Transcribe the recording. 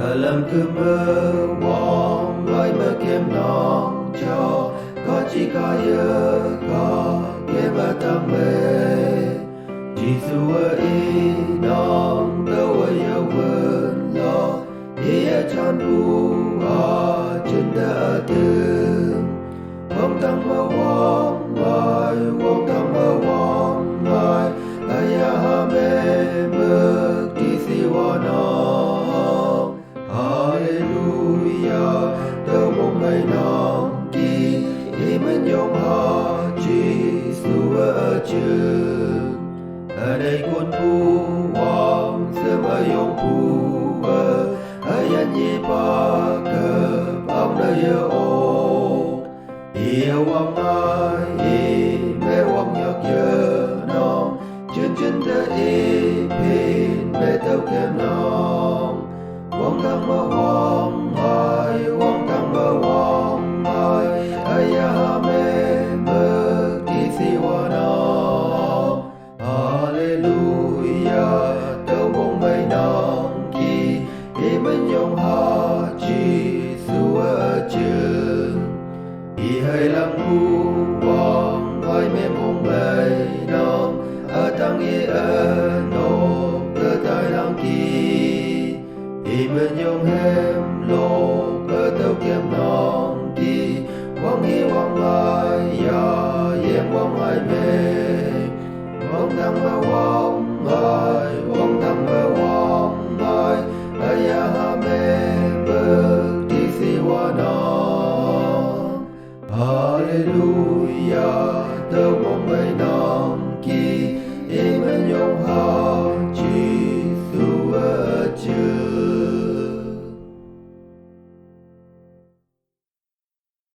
Alam cứ mơ vòng với mơ kiếm non cho có chỉ có yêu có kiếm và tâm mê Jesus ở ý non đâu ở yêu vườn lo đi ở tròn bu ở trên đỡ tương vòng tâm mơ vòng tâm mơ vòng ngài aya hame mơ đi siwa non Hallelujah, đâu mong ngày non đi, mình yong họ Jesus ở trường. Ở đây con phu hoàng sớm ở yong phu ở yan nhị ba cơ ông đời yêu ô. Yêu hoàng ai mẹ hoàng nhọc nhớ non chân chân đã pin mẹ tao kem non. Wong tam ma